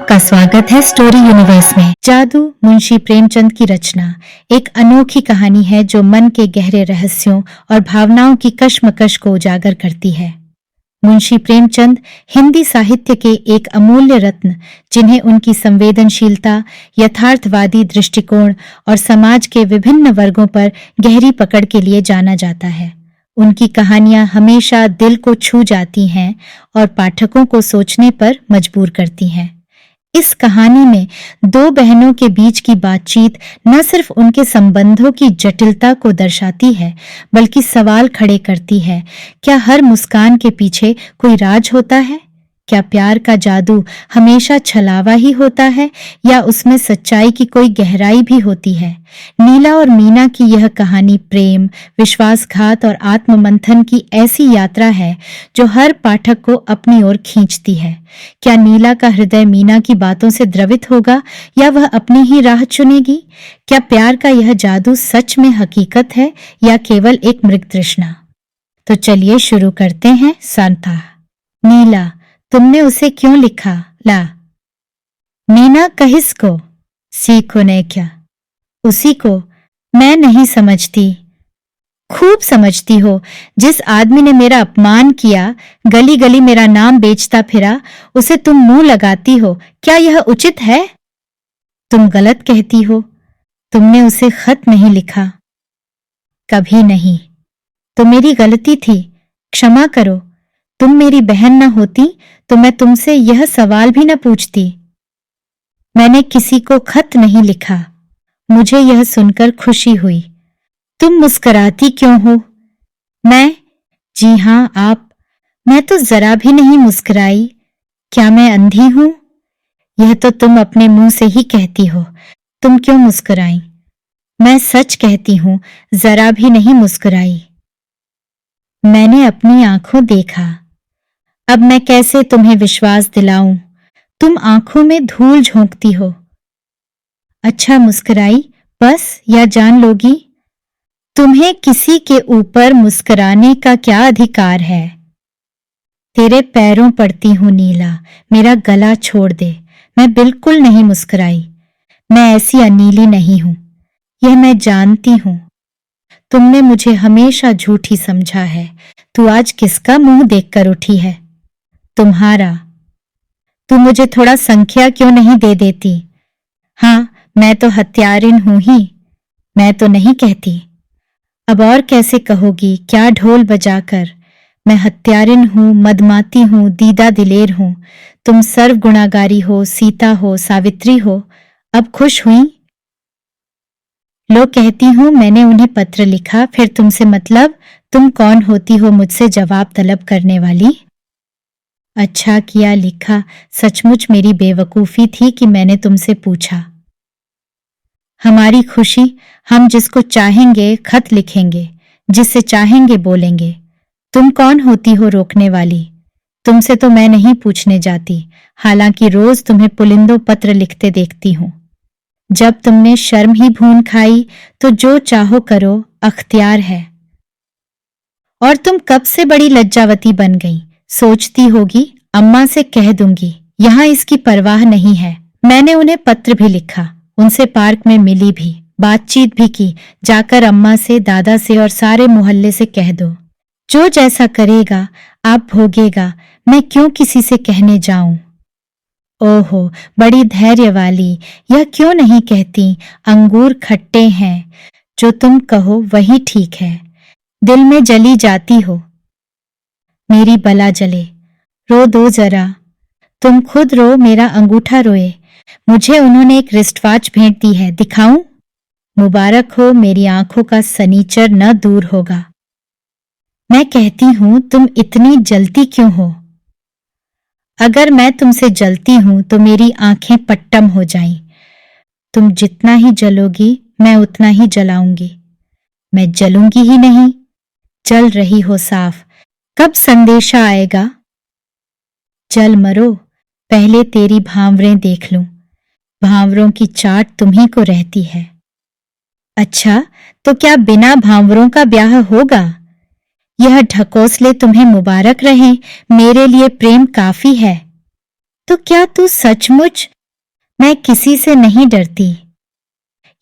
आपका स्वागत है स्टोरी यूनिवर्स में। जादू मुंशी प्रेमचंद की रचना एक अनोखी कहानी है जो मन के गहरे रहस्यों और भावनाओं की कश्मकश को उजागर करती है। मुंशी प्रेमचंद हिंदी साहित्य के एक अमूल्य रत्न, जिन्हें उनकी संवेदनशीलता, यथार्थवादी दृष्टिकोण और समाज के विभिन्न वर्गों पर गहरी पकड़ के लिए जाना जाता है। उनकी कहानियां हमेशा दिल को छू जाती हैं और पाठकों को सोचने पर मजबूर करती हैं। इस कहानी में दो बहनों के बीच की बातचीत न सिर्फ उनके संबंधों की जटिलता को दर्शाती है, बल्कि सवाल खड़े करती है, क्या हर मुस्कान के पीछे कोई राज होता है? क्या प्यार का जादू हमेशा छलावा ही होता है या उसमें सच्चाई की कोई गहराई भी होती है? नीला और मीना की यह कहानी प्रेम, विश्वासघात और आत्ममंथन की ऐसी यात्रा है जो हर पाठक को अपनी ओर खींचती है। क्या नीला का हृदय मीना की बातों से द्रवित होगा या वह अपनी ही राह चुनेगी? क्या प्यार का यह जादू सच में हकीकत है या केवल एक मृग तृष्णा? तो चलिए शुरू करते हैं। सांता। नीला, तुमने उसे क्यों लिखा? ला। मीना, कहिस को? सी को ने क्या? उसी को। मैं नहीं समझती। खूब समझती हो। जिस आदमी ने मेरा अपमान किया, गली गली मेरा नाम बेचता फिरा, उसे तुम मुंह लगाती हो। क्या यह उचित है? तुम गलत कहती हो। तुमने उसे खत नहीं लिखा। कभी नहीं। तो मेरी गलती थी, क्षमा करो। तुम मेरी बहन न होती तो मैं तुमसे यह सवाल भी न पूछती। मैंने किसी को खत नहीं लिखा। मुझे यह सुनकर खुशी हुई। तुम मुस्कुराती क्यों हो? मैं? जी हाँ, आप। मैं तो जरा भी नहीं मुस्कुराई। क्या मैं अंधी हूं? यह तो तुम अपने मुंह से ही कहती हो। तुम क्यों मुस्कुराई? मैं सच कहती हूं, जरा भी नहीं मुस्कुराई। मैंने अपनी आंखों देखा। अब मैं कैसे तुम्हें विश्वास दिलाऊं? तुम आंखों में धूल झोंकती हो। अच्छा, मुस्कुराई बस या जान लोगी? तुम्हें किसी के ऊपर मुस्कुराने का क्या अधिकार है? तेरे पैरों पड़ती हूं नीला, मेरा गला छोड़ दे। मैं बिल्कुल नहीं मुस्कुराई। मैं ऐसी अनीली नहीं हूं, यह मैं जानती हूं। तुमने मुझे हमेशा झूठी समझा है। तू आज किसका मुंह देखकर उठी है? तुम्हारा। तू मुझे थोड़ा संख्या क्यों नहीं दे देती? हाँ, मैं तो हत्यारिन हूं ही। मैं तो नहीं कहती। अब और कैसे कहोगी? क्या ढोल बजाकर? मैं हत्यारिन हूं, मदमाती हूं, दीदा दिलेर हूं। तुम सर्व गुणागारी हो, सीता हो, सावित्री हो। अब खुश हुई? लो, कहती हूं मैंने उन्हें पत्र लिखा, फिर तुमसे मतलब? तुम कौन होती हो मुझसे जवाब तलब करने वाली? अच्छा किया लिखा। सचमुच मेरी बेवकूफी थी कि मैंने तुमसे पूछा। हमारी खुशी, हम जिसको चाहेंगे खत लिखेंगे, जिससे चाहेंगे बोलेंगे। तुम कौन होती हो रोकने वाली? तुमसे तो मैं नहीं पूछने जाती, हालांकि रोज तुम्हें पुलिंदों पत्र लिखते देखती हूं। जब तुमने शर्म ही भून खाई तो जो चाहो करो, अख्तियार है। और तुम कब से बड़ी लज्जावती बन गई? सोचती होगी अम्मा से कह दूंगी, यहां इसकी परवाह नहीं है। मैंने उन्हें पत्र भी लिखा, उनसे पार्क में मिली भी, बातचीत भी की। जाकर अम्मा से, दादा से और सारे मोहल्ले से कह दो। जो जैसा करेगा आप भोगेगा, मैं क्यों किसी से कहने जाऊं? ओहो, बड़ी धैर्य वाली। यह क्यों नहीं कहती अंगूर खट्टे हैं? जो तुम कहो वही ठीक है। दिल में जली जाती हो। मेरी बला जले। रो दो जरा। तुम खुद रो, मेरा अंगूठा रोए। मुझे उन्होंने एक रिस्टवॉच भेंट दी है, दिखाऊं? मुबारक हो, मेरी आंखों का सनीचर न दूर होगा। मैं कहती हूं तुम इतनी जलती क्यों हो? अगर मैं तुमसे जलती हूं तो मेरी आंखें पट्टम हो जाएं। तुम जितना ही जलोगी मैं उतना ही जलाऊंगी। मैं जलूंगी ही नहीं। जल रही हो साफ। कब संदेशा आएगा? जल मरो, पहले तेरी भांवरें देख लूं। भांवरों की चाट तुम्ही को रहती है। अच्छा, तो क्या बिना भांवरों का ब्याह होगा? यह ढकोसले तुम्हें मुबारक रहें, मेरे लिए प्रेम काफी है। तो क्या तू सचमुच मैं किसी से नहीं डरती।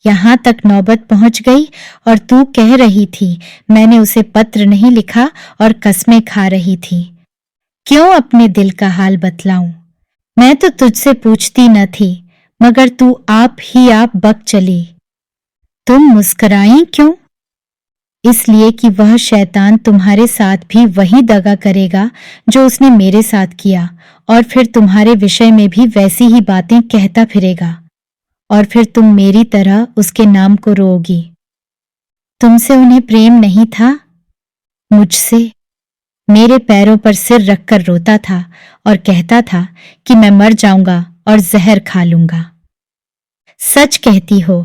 यहां तक नौबत पहुंच गई और तू कह रही थी मैंने उसे पत्र नहीं लिखा और कस्में खा रही थी। क्यों अपने दिल का हाल बतलाऊं? मैं तो तुझसे पूछती न थी, मगर तू आप ही आप बक चली। तुम मुस्कुराई क्यों? इसलिए कि वह शैतान तुम्हारे साथ भी वही दगा करेगा जो उसने मेरे साथ किया, और फिर तुम्हारे विषय में भी वैसी ही बातें कहता फिरेगा, और फिर तुम मेरी तरह उसके नाम को रोओगी। तुमसे उन्हें प्रेम नहीं था? मुझसे? मेरे पैरों पर सिर रखकर रोता था और कहता था कि मैं मर जाऊंगा और जहर खा लूंगा। सच कहती हो?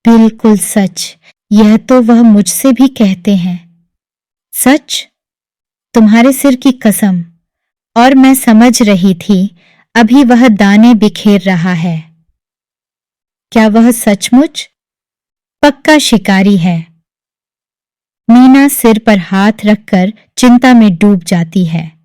बिल्कुल सच। यह तो वह मुझसे भी कहते हैं। सच? तुम्हारे सिर की कसम। और मैं समझ रही थी अभी वह दाने बिखेर रहा है। क्या वह सचमुच? पक्का शिकारी है। मीना सिर पर हाथ रखकर चिंता में डूब जाती है।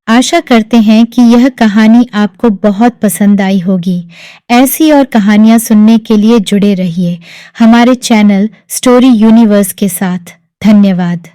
आशा करते हैं कि यह कहानी आपको बहुत पसंद आई होगी। ऐसी और कहानियां सुनने के लिए जुड़े रहिए हमारे चैनल स्टोरी यूनिवर्स के साथ। धन्यवाद।